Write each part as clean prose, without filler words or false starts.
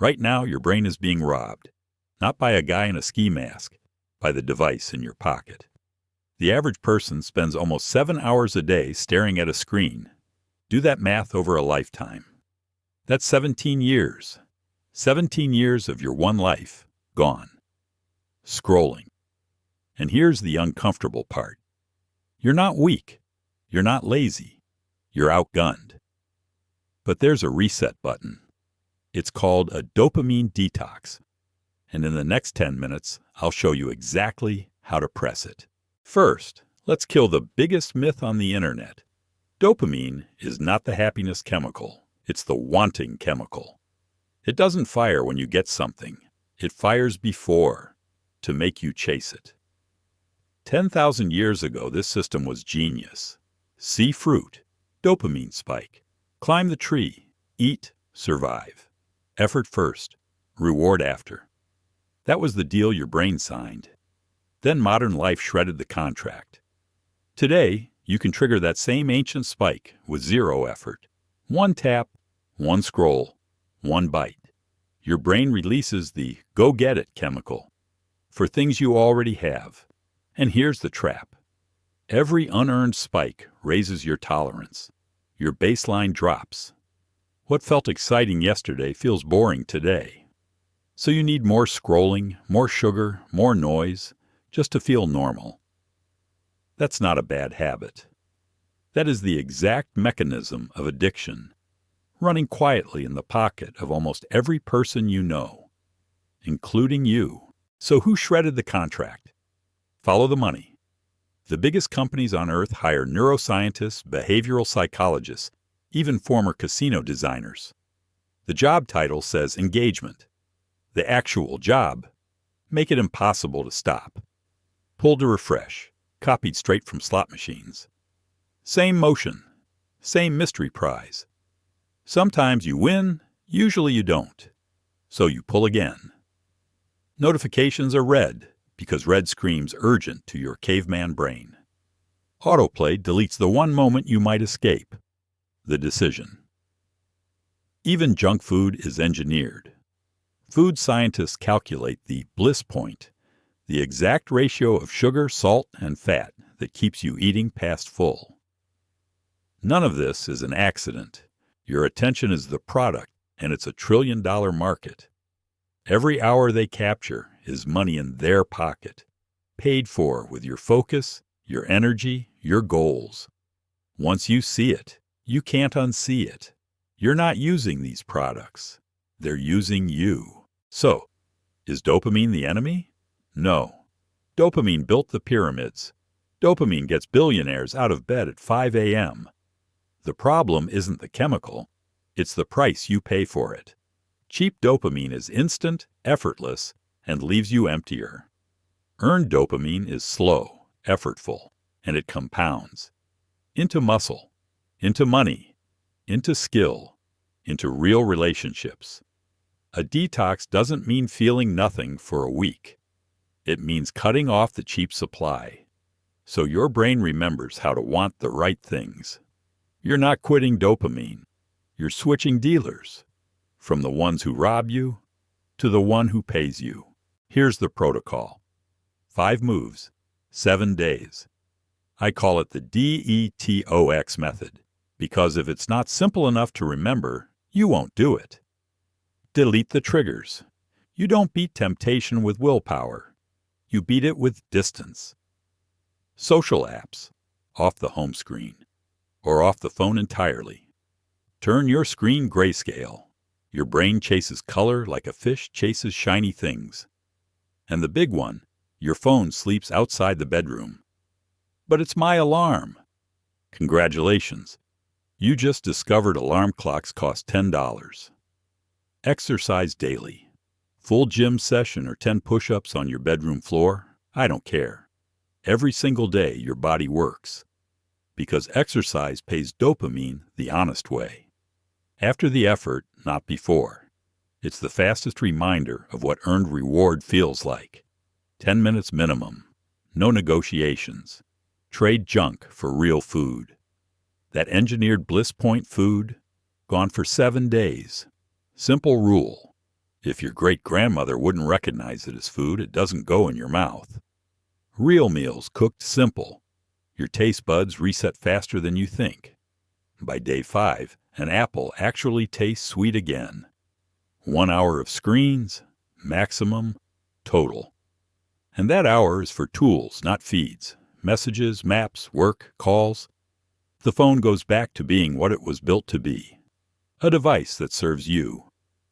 Right now, your brain is being robbed, not by a guy in a ski mask, by the device in your pocket. The average person spends almost 7 hours a day staring at a screen. Do that math over a lifetime. That's 17 years. 17 years of your one life gone. Scrolling. And here's the uncomfortable part. You're not weak. You're not lazy. You're outgunned. But there's a reset button. It's called a dopamine detox. And in the next 10 minutes, I'll show you exactly how to press it. First, let's kill the biggest myth on the internet. Dopamine is not the happiness chemical. It's the wanting chemical. It doesn't fire when you get something. It fires before, to make you chase it. 10,000 years ago, this system was genius. See fruit, dopamine spike. Climb the tree, eat, survive. Effort first, reward after. That was the deal your brain signed. Then modern life shredded the contract. Today, you can trigger that same ancient spike with zero effort. One tap, one scroll, one bite. Your brain releases the go-get-it chemical for things you already have. And here's the trap. Every unearned spike raises your tolerance. Your baseline drops. What felt exciting yesterday feels boring today. So you need more scrolling, more sugar, more noise, just to feel normal. That's not a bad habit. That is the exact mechanism of addiction, running quietly in the pocket of almost every person you know, including you. So who shredded the contract? Follow the money. The biggest companies on earth hire neuroscientists, behavioral psychologists, even former casino designers. The job title says engagement. The actual job, make it impossible to stop. Pull to refresh, copied straight from slot machines. Same motion, same mystery prize. Sometimes you win, usually you don't. So you pull again. Notifications are red, because red screams urgent to your caveman brain. Autoplay deletes the one moment you might escape, the decision. Even junk food is engineered. Food scientists calculate the bliss point, the exact ratio of sugar, salt, and fat that keeps you eating past full. None of this is an accident. Your attention is the product, and it's $1 trillion market. Every hour they capture is money in their pocket, paid for with your focus, your energy, your goals. Once you see it, you can't unsee it. You're not using these products. They're using you. So, is dopamine the enemy? No. Dopamine built the pyramids. Dopamine gets billionaires out of bed at 5 a.m. The problem isn't the chemical, it's the price you pay for it. Cheap dopamine is instant, effortless, and leaves you emptier. Earned dopamine is slow, effortful, and it compounds. Into muscle, into money, into skill, into real relationships. A detox doesn't mean feeling nothing for a week. It means cutting off the cheap supply, so your brain remembers how to want the right things. You're not quitting dopamine. You're switching dealers, from the ones who rob you to the one who pays you. Here's the protocol. 5 moves, 7 days. I call it the D.E.T.O.X method, because if it's not simple enough to remember, you won't do it. Delete the triggers. You don't beat temptation with willpower. You beat it with distance. Social apps, off the home screen, or off the phone entirely. Turn your screen grayscale. Your brain chases color like a fish chases shiny things. And the big one, your phone sleeps outside the bedroom. But it's my alarm. Congratulations. You just discovered alarm clocks cost $10. Exercise daily. Full gym session or 10 push-ups on your bedroom floor, I don't care. Every single day your body works. Because exercise pays dopamine the honest way. After the effort, not before. It's the fastest reminder of what earned reward feels like. 10 minutes minimum. No negotiations. Trade junk for real food. That engineered bliss point food, gone for 7 days. Simple rule. If your great-grandmother wouldn't recognize it as food, it doesn't go in your mouth. Real meals cooked simple. Your taste buds reset faster than you think. By day 5, an apple actually tastes sweet again. 1 hour of screens, maximum, total. And that hour is for tools, not feeds. Messages, maps, work, calls. The phone goes back to being what it was built to be. A device that serves you.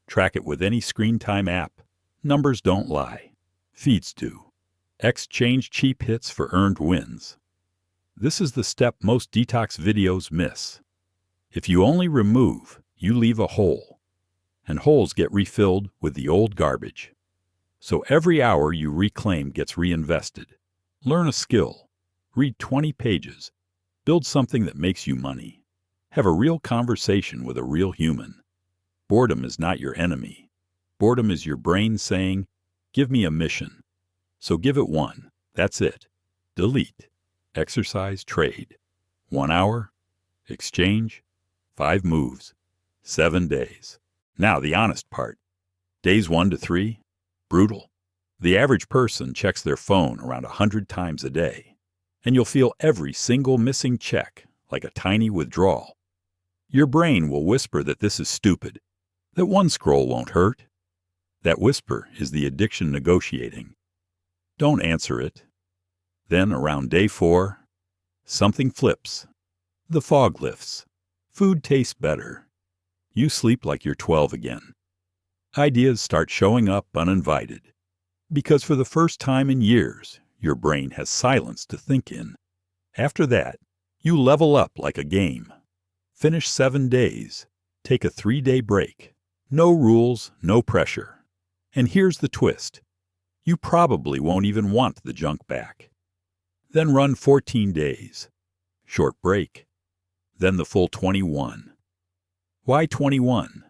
Track it with any screen time app. Numbers don't lie. Feeds do. Exchange cheap hits for earned wins. This is the step most detox videos miss. If you only remove, you leave a hole. And holes get refilled with the old garbage. So every hour you reclaim gets reinvested. Learn a skill. Read 20 pages. Build something that makes you money. Have a real conversation with a real human. Boredom is not your enemy. Boredom is your brain saying, "Give me a mission." So give it one. That's it. Delete. Exercise, trade. 1 hour. Exchange. 5 moves. 7 days. Now the honest part. Days 1 to 3. Brutal. The average person checks their phone around 100 times a day. And you'll feel every single missing check like a tiny withdrawal. Your brain will whisper that this is stupid, that one scroll won't hurt. That whisper is the addiction negotiating. Don't answer it. Then around day 4, something flips. The fog lifts. Food tastes better. You sleep like you're 12 again. Ideas start showing up uninvited. Because for the first time in years, your brain has silence to think in. After that, you level up like a game. Finish 7 days. Take a 3-day break. No rules, no pressure. And here's the twist. You probably won't even want the junk back. Then run 14 days. Short break. Then the full 21. Why 21?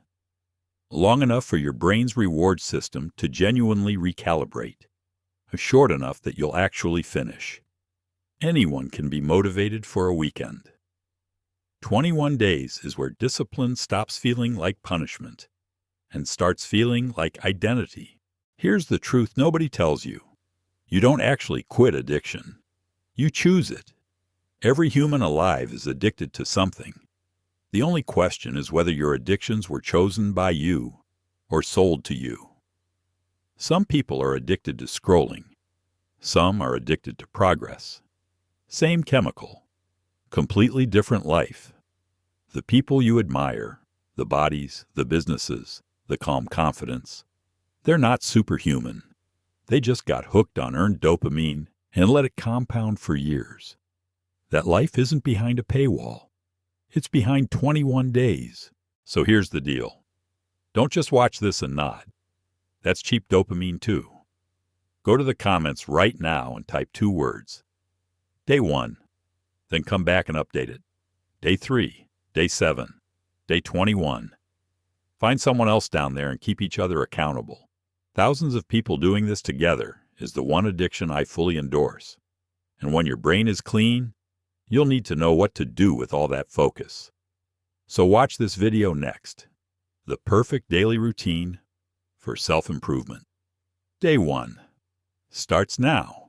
Long enough for your brain's reward system to genuinely recalibrate. Short enough that you'll actually finish. Anyone can be motivated for a weekend. 21 days is where discipline stops feeling like punishment and starts feeling like identity. Here's the truth nobody tells you. You don't actually quit addiction. You choose it. Every human alive is addicted to something. The only question is whether your addictions were chosen by you or sold to you. Some people are addicted to scrolling. Some are addicted to progress. Same chemical. Completely different life. The people you admire, the bodies, the businesses, the calm confidence, they're not superhuman. They just got hooked on earned dopamine and let it compound for years. That life isn't behind a paywall. It's behind 21 days. So here's the deal. Don't just watch this and nod. That's cheap dopamine too. Go to the comments right now and type 2 words. Day 1. Then come back and update it. Day 3. Day 7. Day 21. Find someone else down there and keep each other accountable. Thousands of people doing this together is the one addiction I fully endorse. And when your brain is clean, you'll need to know what to do with all that focus. So watch this video next. The perfect daily routine for self-improvement. Day 1 starts now.